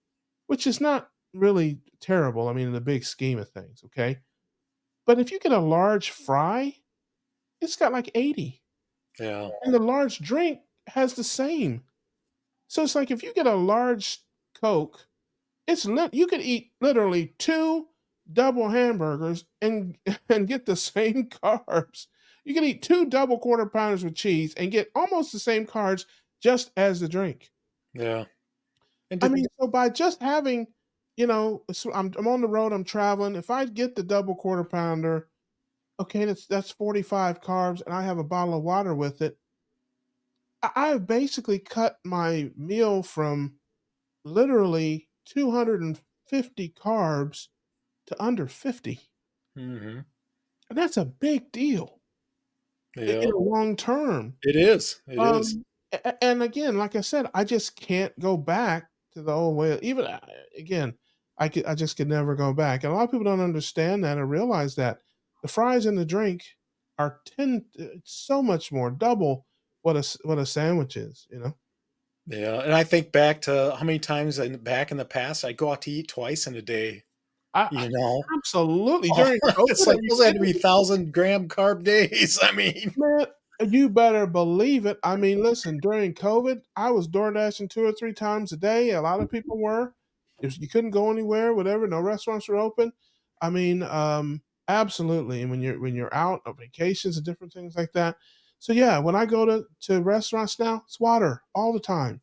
which is not really terrible. I mean, in the big scheme of things, okay? But if you get a large fry, it's got like 80. Yeah. And the large drink has the same. So it's like if you get a large Coke, you could eat literally 2 double hamburgers and and get the same carbs. You can eat 2 double quarter pounders with cheese and get almost the same carbs just as the drink. Yeah. And I did mean, so by just having, so I'm on the road, I'm traveling. If I get the double quarter pounder, okay, that's 45 carbs, and I have a bottle of water with it. I've basically cut my meal from literally 250 carbs to under 50, Mhm. and that's a big deal. Yeah. long term. It is. It is. And again, like I said, I just can't go back to the old way. Even again, I just could never go back. And a lot of people don't understand that or realize that the fries and the drink are so much more, double what a sandwich is. Yeah, and I think back to how many times back in the past I'd go out to eat twice in a day, I you know? absolutely Oh, during it's COVID. Are like you those had to kidding be me? 1,000-gram carb days. I mean, Man, you better believe it. I mean, listen, during COVID, I was door dashing 2 or 3 times a day. A lot of people were. If you couldn't go anywhere, whatever, no restaurants were open. I mean, absolutely. And when you're out on vacations and different things like that. So yeah, when I go to restaurants now, it's water all the time.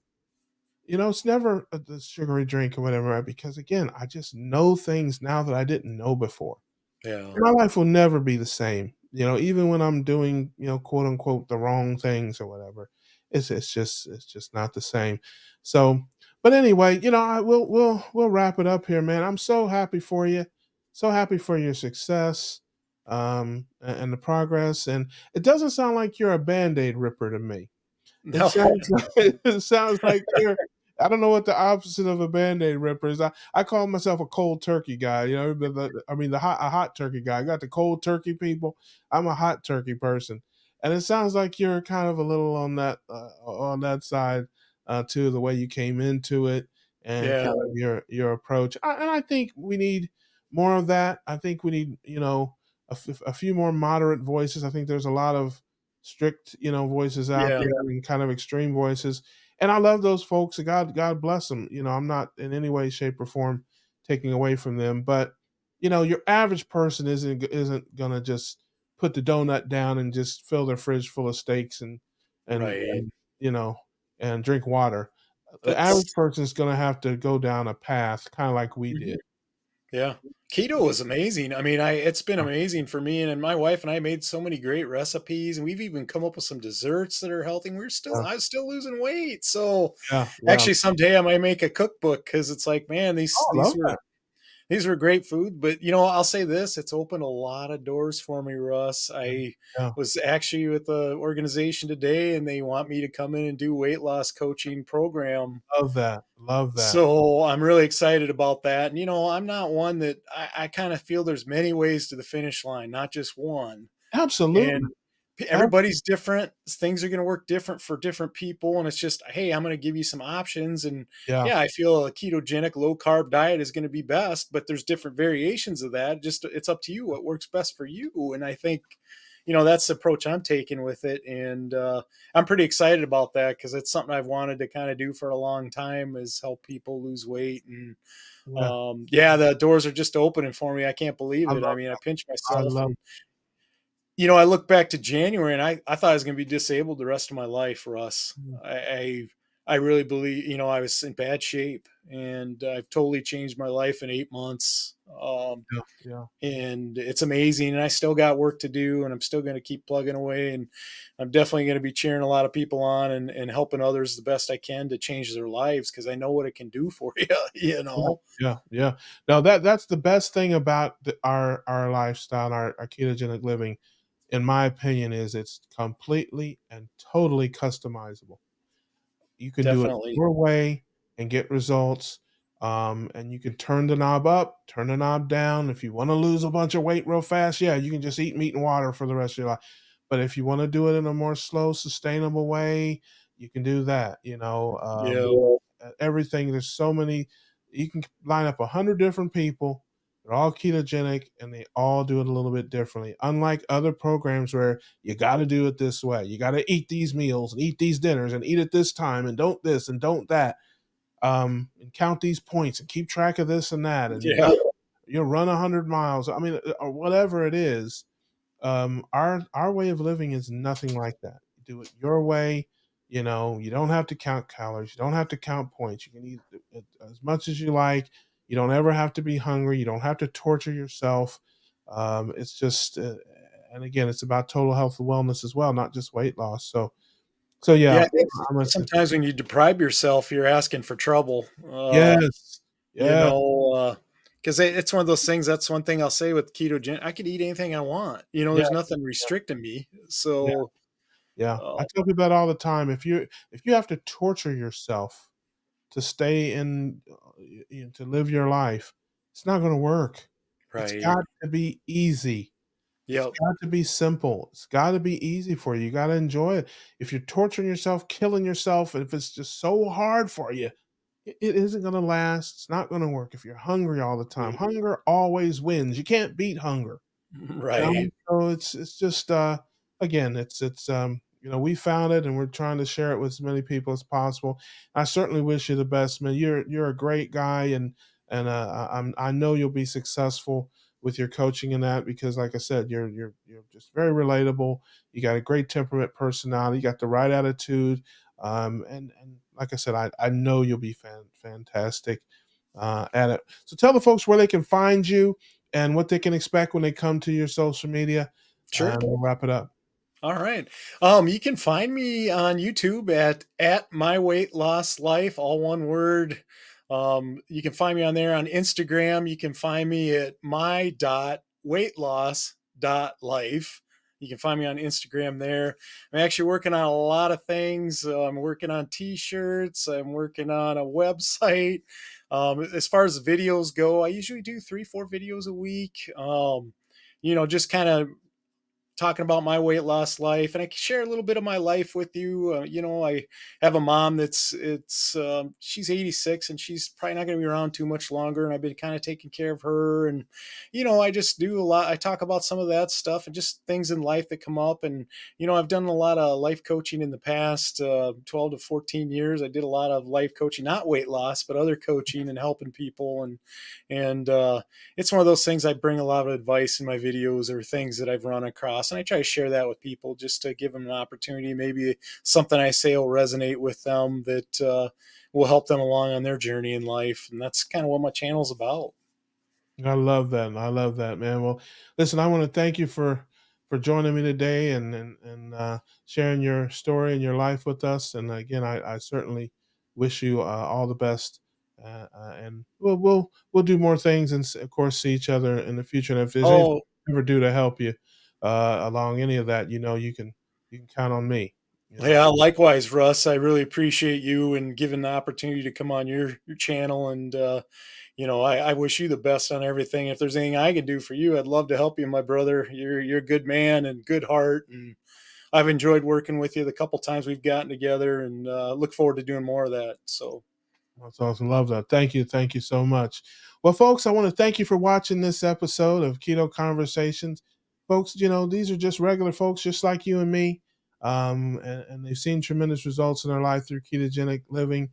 It's never the sugary drink or whatever, right? Because again, I just know things now that I didn't know before. yeah, My life will never be the same. Even when I'm doing, quote unquote, the wrong things or whatever, it's just not the same. So, but anyway, we'll wrap it up here, man. I'm so happy for you, so happy for your success, and the progress. And it doesn't sound like you're a band-aid ripper to me. It no, sounds like it sounds like you're I don't know what the opposite of a Band-Aid ripper is. I call myself a cold turkey guy, I mean, a hot turkey guy. I got the cold turkey people. I'm a hot turkey person. And it sounds like you're kind of a little on that side, too, the way you came into it and yeah, kind of your approach. And I think we need more of that. I think we need, a few more moderate voices. I think there's a lot of strict, voices out yeah, there and kind of extreme voices. And I love those folks. God bless them. I'm not in any way, shape, or form taking away from them. But your average person isn't gonna just put the donut down and just fill their fridge full of steaks and right. and you know and drink water. The average That's person is gonna have to go down a path, kind of like we Mhm. did. Yeah. Keto was amazing. I mean, I it's been amazing for me, and my wife and I made so many great recipes, and we've even come up with some desserts that are healthy. Yeah, I was still losing weight. So yeah, yeah. actually someday I might make a cookbook because it's like, man, Oh, I love that. these were great food. But I'll say this, it's opened a lot of doors for me, Russ. Yeah, I yeah. was actually with the organization today and they want me to come in and do weight loss coaching program, Love that. Love that. so I'm really excited about that. And I'm not one that I kind of feel there's many ways to the finish line, not just one. Absolutely. And everybody's different. Things are going to work different for different people. And it's just, hey, I'm going to give you some options. And Yeah. yeah, I feel a ketogenic low carb diet is going to be best, but there's different variations of that. Just it's up to you what works best for you. And I think, that's the approach I'm taking with it. And I'm pretty excited about that because it's something I've wanted to kind of do for a long time is help people lose weight. And Yeah. yeah, the doors are just opening for me. I can't believe I it. I love mean, I pinch I myself love and I look back to January and I thought I was going to be disabled the rest of my life, Russ. I really believe, I was in bad shape and I've totally changed my life in 8 months. yeah, yeah. And it's amazing. And I still got work to do and I'm still going to keep plugging away. And I'm definitely going to be cheering a lot of people on and helping others the best I can to change their lives because I know what it can do for you, you Yeah, know? yeah, yeah. Now that's the best thing about our lifestyle, our ketogenic living, in my opinion, is it's completely and totally customizable. You can do it Definitely. your way and get results. And you can turn the knob up, turn the knob down. If you want to lose a bunch of weight real fast, yeah, you can just eat meat and water for the rest of your life. But if you want to do it in a more slow, sustainable way, you can do that. Yeah. Everything. There's so many. You can line up 100 different people. They're all ketogenic, and they all do it a little bit differently. Unlike other programs where you got to do it this way, you got to eat these meals and eat these dinners and eat at this time and don't this and don't that, and count these points and keep track of this and that, and Yeah. you'll run 100 miles. I mean, or whatever it is. Our way of living is nothing like that. You do it your way. You don't have to count calories. You don't have to count points. You can eat as much as you like. You don't ever have to be hungry. You don't have to torture yourself. It's just, and again, it's about total health and wellness as well, not just weight loss. So yeah, Yeah, I think I'm a, sometimes when you deprive yourself, you're asking for trouble. yes, You yeah, know, 'Cause it's one of those things. That's one thing I'll say with ketogenic. I could eat anything I want, Yeah, there's nothing yeah, restricting me. yeah, So, yeah. uh I tell people that all the time. If you have to torture yourself to stay in, to live your life, it's not going to work. It's right. got to be easy. It's Yep. got to be simple. It's got to be easy for you. You got to enjoy it. If you're torturing yourself, killing yourself, if it's just so hard for you, it isn't going to last. It's not going to work. If you're hungry all the time, Mm, hunger always wins. You can't beat hunger. right. So it's just again, we found it and we're trying to share it with as many people as possible. I certainly wish you the best, man. You're a great guy, and I know you'll be successful with your coaching and that, because like I said, you're just very relatable. You got a great temperament, personality, you got the right attitude. And like I said, I know you'll be fantastic at it. So tell the folks where they can find you and what they can expect when they come to your social media, Sure. and we'll wrap it up. All right. You can find me on YouTube at My Weight Loss Life, all one word. You can find me on there. On Instagram, you can find me at my dot weight loss dot life. You can find me on Instagram there. I'm actually working on a lot of things. I'm working on t-shirts. I'm working on a website. As far as videos go, I usually do 3, 4 videos a week. Just kind of talking about my weight loss life, and I can share a little bit of my life with you. I have a mom she's 86 and she's probably not going to be around too much longer, and I've been kind of taking care of her. And I just do a lot. I talk about some of that stuff and just things in life that come up. And I've done a lot of life coaching in the past 12 to 14 years. I did a lot of life coaching, not weight loss, but other coaching and helping people. And it's one of those things. I bring a lot of advice in my videos or things that I've run across, and I try to share that with people just to give them an opportunity. Maybe something I say will resonate with them that will help them along on their journey in life. And that's kind of what my channel's about. I love that. I love that, man. Well, listen, I want to thank you for joining me today and sharing your story and your life with us. And again, I certainly wish you all the best. And we'll do more things, and of course see each other in the future. And if there's anything Oh, I can ever do to help you along any of that, you can count on me. yeah, likewise, Russ. I really appreciate you and giving the opportunity to come on your channel. And I wish you the best on everything. If there's anything I can do for you, I'd love to help you, my brother. You're a good man and good heart, and I've enjoyed working with you the couple times we've gotten together, and look forward to doing more of that. So, That's awesome. Love that. Thank you. Thank you so much. Well, folks, I want to thank you for watching this episode of Keto Conversations. Folks, these are just regular folks, just like you and me. And they've seen tremendous results in their life through ketogenic living.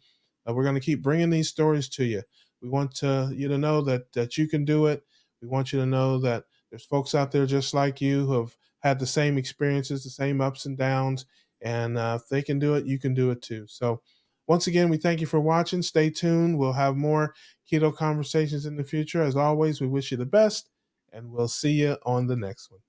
We're going to keep bringing these stories to you. We want you to know that you can do it. We want you to know that there's folks out there just like you who have had the same experiences, the same ups and downs. And if they can do it, you can do it too. So, once again, we thank you for watching. Stay tuned. We'll have more keto conversations in the future. As always, we wish you the best, and we'll see you on the next one.